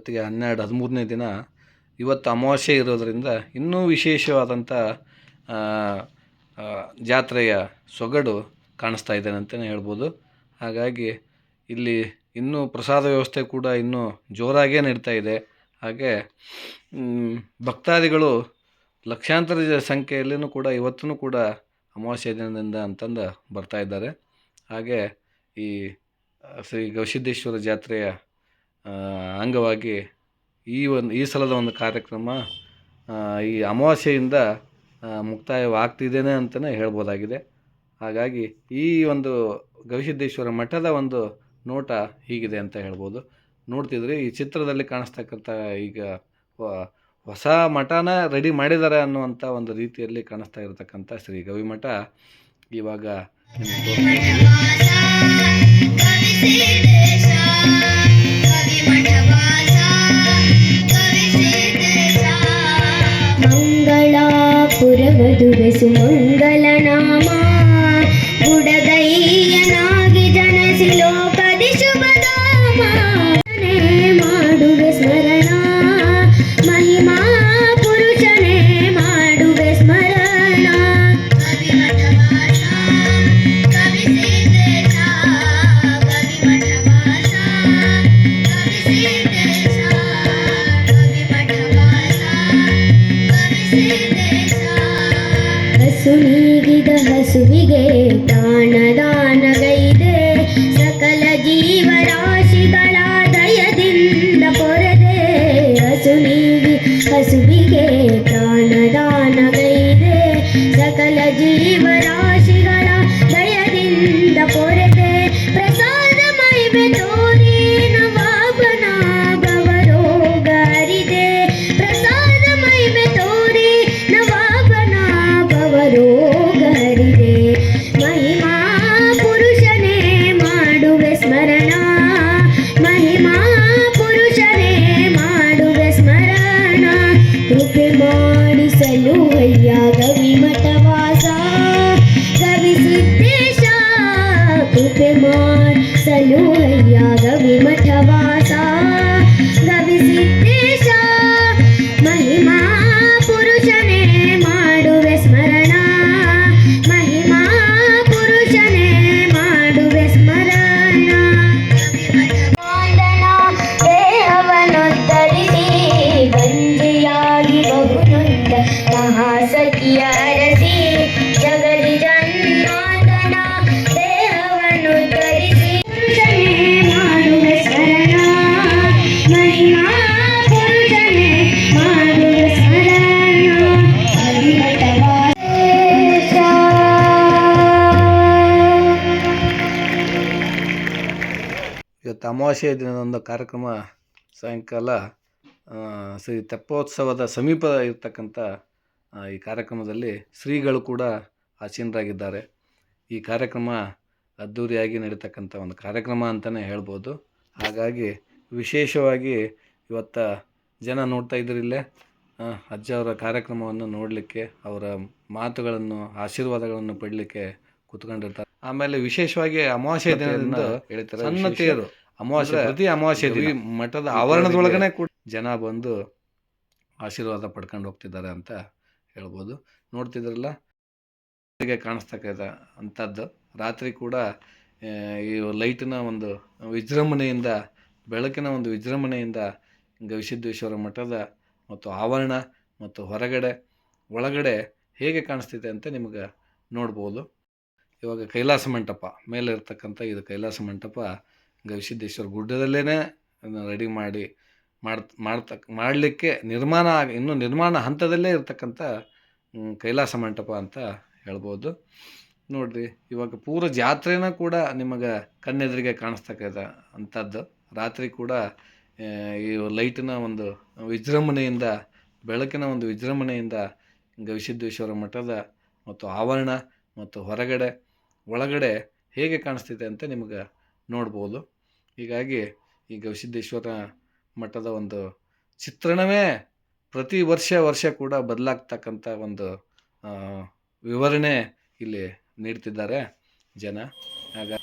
ಇವತ್ತಿಗೆ 12-13ನೇ ದಿನ. ಇವತ್ತು ಅಮಾವಾಸ್ಯೆ ಇರೋದರಿಂದ ಇನ್ನೂ ವಿಶೇಷವಾದಂಥ ಜಾತ್ರೆಯ ಸೊಗಡು ಕಾಣಿಸ್ತಾ ಇದೆ ಅಂತಲೇ ಹೇಳ್ಬೋದು. ಹಾಗಾಗಿ ಇಲ್ಲಿ ಇನ್ನೂ ಪ್ರಸಾದ ವ್ಯವಸ್ಥೆ ಕೂಡ ಇನ್ನೂ ಜೋರಾಗೇ ನಡೀತಾ ಇದೆ. ಹಾಗೆ ಭಕ್ತಾದಿಗಳು ಲಕ್ಷಾಂತರ ಸಂಖ್ಯೆಯಲ್ಲಿಯೂ ಕೂಡ ಇವತ್ತೂ ಕೂಡ ಅಮಾವಾಸ್ಯೆ ದಿನದಿಂದ ಅಂತಂದು ಬರ್ತಾ ಇದ್ದಾರೆ. ಹಾಗೆ ಈ ಶ್ರೀ ಗವಿಸಿದ್ದೇಶ್ವರ ಜಾತ್ರೆಯ ಅಂಗವಾಗಿ ಈ ಸಲದ ಒಂದು ಕಾರ್ಯಕ್ರಮ ಈ ಅಮಾವಾಸ್ಯೆಯಿಂದ ಮುಕ್ತಾಯವಾಗ್ತಿದ್ದೇನೆ ಅಂತಲೇ ಹೇಳ್ಬೋದಾಗಿದೆ. ಹಾಗಾಗಿ ಈ ಒಂದು ಗವಿಸಿದ್ದೇಶ್ವರ ಮಠದ ಒಂದು ನೋಟ ಹೀಗಿದೆ ಅಂತ ಹೇಳ್ಬೋದು. ನೋಡ್ತಿದ್ರೆ ಈ ಚಿತ್ರದಲ್ಲಿ ಕಾಣಿಸ್ತಕ್ಕಂಥ ಈಗ ಹೊಸ ಮಠನ ರೆಡಿ ಮಾಡಿದ್ದಾರೆ ಅನ್ನುವಂಥ ಒಂದು ರೀತಿಯಲ್ಲಿ ಕಾಣಿಸ್ತಾ ಇರತಕ್ಕಂಥ ಶ್ರೀ ಗವಿಮಠ ಇವಾಗ ಮಂಗಳಾಪುರವಧುವೆ ಸುಮಂಗಲ ನಾಮ ಬುಡಗೈಯನಾಗಿ ಜನಸಿ ಲೋಕದಿ ಶುಭಧಾಮ ಮಾಡುವೆ ಸ್ಮರಣ ಮಹಿಮಾ ಪುರುಷನೇ ಮಾಡುವೆ ಸ್ಮರಣ ಹಸು ನೀಗಿದ ಹಸುವಿಗೆ ಪ್ರಾಣದಾನಗೈದೆ ಸಕಲ ಜೀವರಾಶಿಗಳ ದಯದಿಂದ ಪೊರೆದೆ. ಹಸು ನೀಗಿ ಹಸುವಿಗೆ ಪ್ರಾಣದಾನಗೈದೆ ಸಕಲ ಜೀವರಾಶಿಗಳ ದಯದಿಂದ ಪೊರೆದೆ. ಪ್ರಸಾದ ಮಹಿಮೆ ತೋರಿ ನವಾಬನ ಭವರೋಗ ಅರಿದೆ. ಪ್ರಸಾದ ಮಹಿಮೆ ತೋರಿ ನವಾಬನ ಭವರೋಗ ಹರಿದೆ. ಮಹಿಮಾ ಪುರುಷನೇ ಮಾಡುವೆ ಸ್ಮರಣ ಮಹಿಮಾ ಪುರುಷನೇ ಮಾಡುವೆ ಸ್ಮರಣ. ಕೃಪೆ ಮಾಡಿಸಲು ಅಯ್ಯ ಗವಿಮಠವಾಸ ಗವಿಸಿದ್ದೇಶ. ಕೃಪೆ ಮಾಡಿಸಲು ಅಯ್ಯ ಗವಿಮಠವಾಸ ಗವಿಸಿದ್ದೇಶ. ಮಹಿಮಾ ಪುರುಷನೇ ಮಾಡುವೆ ಸ್ಮರಣ ಮಹಿಮಾ ಪುರುಷನೇ ಮಾಡುವೆ ಸ್ಮರಣ. ದೇಹವನ್ನುತ್ತರಿಸಿ ಗಂಜಿಯಾಗಿ ಬಹುನೊಂದ ಮಹಾಸಖಿಯ ಅರಸಿ ಜಗದಿ ಜನ್ಮಾಂತನ ದೇಹವನ್ನು ಧರಿಸಿ ಪುರುಷನೇ ಮಾಡುವೆ ಸ್ಮರಣ ಮಹಿಮಾ ಪುರುಷನೇ ಮಾಡುವೆ ಸ್ಮರಣ. ಇವತ್ತು ಅಮಾವಾಸ್ಯೆ ದಿನದೊಂದು ಕಾರ್ಯಕ್ರಮ ಸಾಯಂಕಾಲ ಶ್ರೀ ತೆಪ್ಪೋತ್ಸವದ ಸಮೀಪ ಇರ್ತಕ್ಕಂಥ ಈ ಕಾರ್ಯಕ್ರಮದಲ್ಲಿ ಶ್ರೀಗಳು ಕೂಡ ಆಸೀನರಾಗಿದ್ದಾರೆ. ಈ ಕಾರ್ಯಕ್ರಮ ಅದ್ಧೂರಿಯಾಗಿ ನಡೀತಕ್ಕಂಥ ಒಂದು ಕಾರ್ಯಕ್ರಮ ಅಂತಲೇ ಹೇಳ್ಬೋದು. ಹಾಗಾಗಿ ವಿಶೇಷವಾಗಿ ಇವತ್ತು ಜನ ನೋಡ್ತಾ ಇದ್ದರಿಲ್ಲೇ ಅಜ್ಜವರ ಕಾರ್ಯಕ್ರಮವನ್ನು ನೋಡಲಿಕ್ಕೆ ಅವರ ಮಾತುಗಳನ್ನು ಆಶೀರ್ವಾದಗಳನ್ನು ಪಡಲಿಕ್ಕೆ ಕೂತ್ಕೊಂಡಿರ್ತಾರೆ. ಆಮೇಲೆ ವಿಶೇಷವಾಗಿ ಅಮಾವಾಸ್ಯೆ ದಿನದಿಂದ ಹೇಳ್ತಾರೆ ಸಣ್ಣ ತೇರು ಅಮಾವಾಸ್ಯೆ ಪ್ರತಿ ಅಮಾವಾಸ್ಯೆ ದಿನ ಮಠದ ಆವರಣದೊಳಗನೆ ಕೂಡ ಜನ ಬಂದು ಆಶೀರ್ವಾದ ಪಡ್ಕೊಂಡು ಹೋಗ್ತಿದ್ದಾರೆ ಅಂತ ಹೇಳ್ಬೋದು. ನೋಡ್ತಿದ್ರಲ್ಲ ಕಾಣಿಸ್ತಕ್ಕಂಥ ಅಂಥದ್ದು ರಾತ್ರಿ ಕೂಡ ಈ ಲೈಟಿನ ಒಂದು ವಿಜೃಂಭಣೆಯಿಂದ ಬೆಳಕಿನ ಒಂದು ವಿಜೃಂಭಣೆಯಿಂದ ಗವಿಸಿದ್ದೇಶ್ವರ ಮಠದ ಮತ್ತು ಆವರಣ ಮತ್ತು ಒಳಗಡೆ ಹೇಗೆ ಕಾಣಿಸ್ತಿದೆ ಅಂತ ನಿಮಗೆ ನೋಡ್ಬೋದು. ಇವಾಗ ಕೈಲಾಸ ಮಂಟಪ ಮೇಲೆ ಇರ್ತಕ್ಕಂಥ ಇದು ಕೈಲಾಸ ಮಂಟಪ ಗವಿಸಿದ್ದೇಶ್ವರ ಗುಡ್ಡದಲ್ಲೇ ರೆಡಿ ಮಾಡಲಿಕ್ಕೆ ಇನ್ನೂ ನಿರ್ಮಾಣ ಹಂತದಲ್ಲೇ ಇರ್ತಕ್ಕಂಥ ಕೈಲಾಸ ಮಂಟಪ ಅಂತ ಹೇಳ್ಬೋದು. ನೋಡಿರಿ ಇವಾಗ ಪೂರ ಜಾತ್ರೆನ ಕೂಡ ನಿಮಗೆ ಕಣ್ಣೆದುರಿಗೆ ಕಾಣಿಸ್ತಕ್ಕಂಥ ಅಂಥದ್ದು ರಾತ್ರಿ ಕೂಡ ಈ ಲೈಟಿನ ಒಂದು ವಿಜೃಂಭಣೆಯಿಂದ ಬೆಳಕಿನ ಒಂದು ವಿಜೃಂಭಣೆಯಿಂದ ಗವಿಸಿದ್ದೇಶ್ವರ ಮಠದ ಮತ್ತು ಆವರಣ ಮತ್ತು ಒಳಗಡೆ ಹೇಗೆ ಕಾಣಿಸ್ತಿದೆ ಅಂತ ನಿಮಗೆ ನೋಡ್ಬೋದು. ಹೀಗಾಗಿ ಈ ಗವಿಸಿದ್ದೇಶ್ವರ ಮಠದ ಒಂದು ಚಿತ್ರಣವೇ ಪ್ರತಿ ವರ್ಷ ಕೂಡ ಬದಲಾಗ್ತಕ್ಕಂಥ ಒಂದು ವಿವರಣೆ ಇಲ್ಲಿ ನೀಡ್ತಿದ್ದಾರೆ ಜನ. ಹಾಗಾಗಿ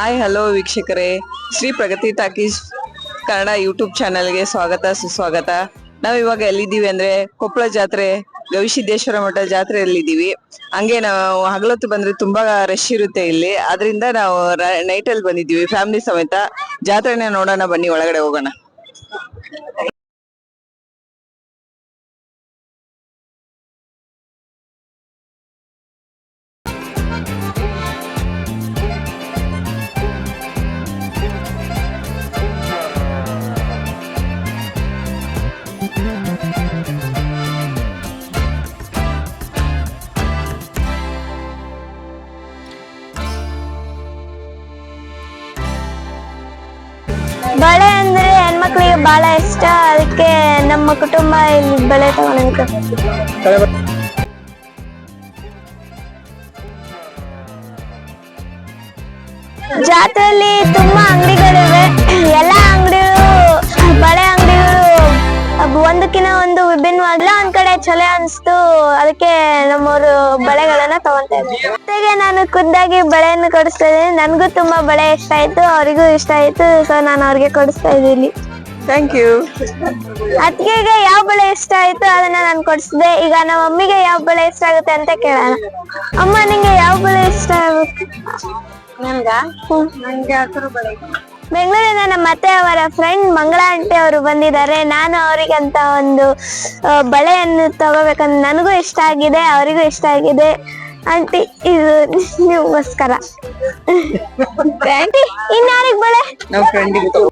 ಹಾಯ್ ಹಲೋ ವೀಕ್ಷಕರೇ, ಶ್ರೀ ಪ್ರಗತಿ ಟಾಕೀಸ್ ಕನ್ನಡ ಯೂಟ್ಯೂಬ್ ಚಾನೆಲ್ಗೆ ಸ್ವಾಗತ ಸುಸ್ವಾಗತ. ನಾವು ಇವಾಗ ಎಲ್ಲಿದ್ದೀವಿ ಅಂದ್ರೆ ಕೊಪ್ಪಳ ಜಾತ್ರೆ ಗವಿಸಿದ್ದೇಶ್ವರ ಮಠ ಜಾತ್ರೆಯಲ್ಲಿದ್ದೀವಿ. ಹಂಗೆ ನಾವು ಹಗಲೊತ್ತು ಬಂದ್ರೆ ತುಂಬಾ ರಶ್ ಇರುತ್ತೆ ಇಲ್ಲಿ, ಅದರಿಂದ ನಾವು ನೈಟ್ ಅಲ್ಲಿ ಬಂದಿದ್ದೀವಿ ಫ್ಯಾಮಿಲಿ ಸಮೇತ. ಜಾತ್ರೆನ ನೋಡೋಣ ಬನ್ನಿ, ಒಳಗಡೆ ಹೋಗೋಣ. ಬಳೆ ಅಂದ್ರೆ ಹೆಣ್ಮಕ್ಳಿಗೆ ಬಹಳ ಇಷ್ಟ, ಅದಕ್ಕೆ ನಮ್ಮ ಕುಟುಂಬ ಇಲ್ಲಿ ಬಳೆ ತಗೊಂಡಿದ್ದೆ. ಜಾತ್ರೆಯಲ್ಲಿ ತುಂಬಾ ಅಂಗಡಿಗಳಿವೆ. ಎಲ್ಲಾ ಅಂಗಡಿಗಳು ಬಳೆ ಅಂಗಡಿಗಳು ಒಂದಕ್ಕಿಂತ ಒಂದು ವಿಭಿನ್ನವಾಗಿಲ್ಲ. ಒಂದ್ ಕಡೆ ಚಲೋ ಅನ್ಸ್ತು, ಅದಕ್ಕೆ ನಮ್ಮವರು ಬಳೆಗಳನ್ನ ತಗೊಂತಾ ಇದ್ರು. ಜೊತೆಗೆ ನಾನು ಖುದ್ದಾಗಿ ಬಳೆಯನ್ನು ಕೊಡಿಸ್ತಾ ಇದ್ದೀನಿ. ನನ್ಗೂ ತುಂಬಾ ಬಳೆ ಇಷ್ಟ ಆಯ್ತು, ಅವರಿಗೂ ಇಷ್ಟ ಆಯ್ತು, ಸೊ ನಾನು ಅವ್ರಿಗೆ ಕೊಡಿಸ್ತಾ ಇದ್ದೀನಿ. Thank you. ಅತ್ತಿಗೆಗೆ ಯಾವ ಬಳೆ ಇಷ್ಟ ಆಯ್ತು ಅದನ್ನ ನಾನು ಕೊಡಿಸಿದೆ. ಈಗ ನಮ್ಮ ಮಮ್ಮಿಗೆ ಯಾವ ಬಳೆ ಇಷ್ಟ ಆಗುತ್ತೆ ಅಂತ ಕೇಳೋಣ. ಅಮ್ಮ, ನಿಂಗೆ ಯಾವ ಬಳೆ ಇಷ್ಟ ಆಗುತ್ತೆ? ನಂಗೆ ಹಸಿರು ಬಳೆ. ಬೆಂಗಳೂರಿನ ನಮ್ಮ ಅತ್ತೆ ಅವರ ಫ್ರೆಂಡ್ ಮಂಗಳ ಆಂಟಿ ಅವರು ಬಂದಿದ್ದಾರೆ. ನಾನು ಅವರಿಗಂತ ಒಂದು ಬಳೆಯನ್ನು ತಗೋಬೇಕಂತ ನನಗೂ ಇಷ್ಟ ಆಗಿದೆ, ಅವರಿಗೂ ಇಷ್ಟ ಆಗಿದೆ. ಆಂಟಿ, ಇದು ನಿಮ್ಗೋಸ್ಕರ. ಆಂಟಿ, ಇನ್ಯಾರಿಗ್ ಬಳೆ? ನಮ್ಮ ಫ್ರೆಂಡಿಗೆ.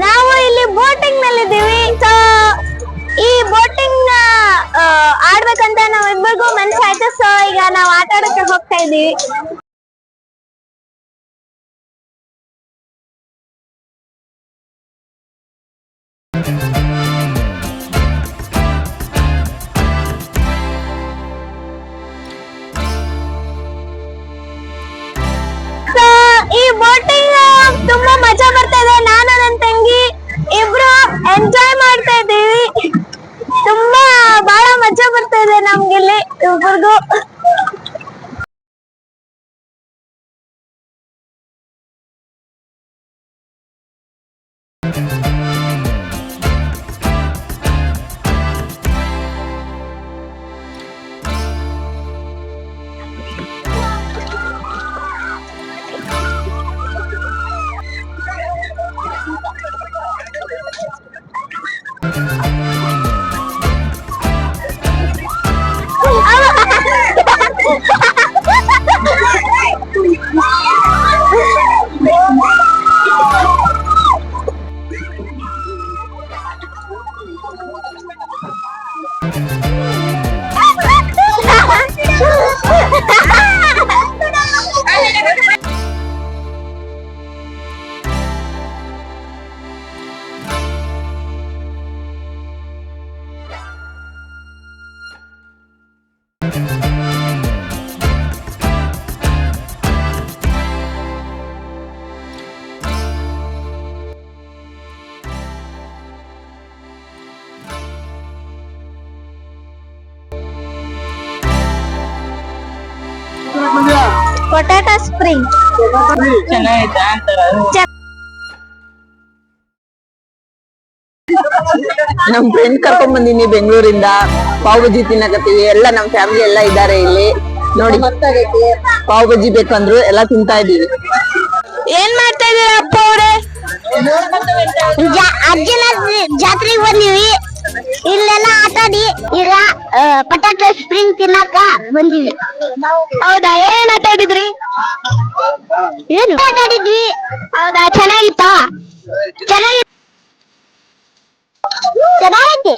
ನಾವು ಇಲ್ಲಿ ಬೋಟಿಂಗ್ ನಲ್ಲಿದ್ದೀವಿ. ಸೊ ಈ ಬೋಟಿಂಗ್ ಆಡ್ಬೇಕಂತ ನಾವ್ ಇಬ್ಬರಿಗೂ ಮನ್ಸಾಯ್ತು. ಸೊ ಈಗ ನಾವು ಆಟ ಆಡಕ್ಕೆ ಹೋಗ್ತಾ ಇದೀವಿ. ಈ ಬೋಟಿಂಗ್ ತುಂಬಾ ಮಜಾ ಬರ್ತಾ ಇದೆ. ನಾನು ನನ್ನ ತಂಗಿ ಇಬ್ರು ಎಂಜಾಯ್ ಮಾಡ್ತಾ ಇದೀವಿ. ತುಂಬಾ ಬಹಳ ಮಜಾ ಬರ್ತಾ ಇದೆ ನಮ್ಗೆ ಇಲ್ಲಿ ಇಬ್ಬರಿಗೂ. Potato spring. ನಮ್ ಫ್ರೆಂಡ್ ಕರ್ಕೊಂಡ್ ಬಂದಿನಿ ಬೆಂಗಳೂರಿಂದ. ಪಾವ್ ಬಜ್ಜಿ ತಿನ್ನಕತ್ತೀವಿ, ಎಲ್ಲ ನಮ್ ಫ್ಯಾಮಿಲಿ ಎಲ್ಲ ಇದಾರೆ ಇಲ್ಲಿ ನೋಡಿ. ಪಾವ್ ಬಜ್ಜಿ ಬೇಕಂದ್ರು ಎಲ್ಲ ತಿಂತಾ ಇದೀವಿ. ಏನ್ ಮಾಡ್ತಾ ಇದೀರ ಅಪ್ಪ ಅವ್ರೆ? ಅಜ್ಜನ ಜಾತ್ರೆಗೆ ಬಂದಿವಿ, ಇಲ್ಲೆಲ್ಲ ಆಟಾಡಿ ಈಗ ಪಟಾಟೊ ಸ್ಪ್ರಿಂಗ್ ತಿನ್ನಕ ಬಂದಿವಿ. ಹೌದಾ, ಏನ್ ಆಟ ಆಡಿದ್ರಿ? ಏನು ಆಟ ಆಡಿದ್ವಿ? ಹೌದಾ, ಚೆನ್ನಾಗಿತ್ತಾ? ಚೆನ್ನಾಗೈತಿ.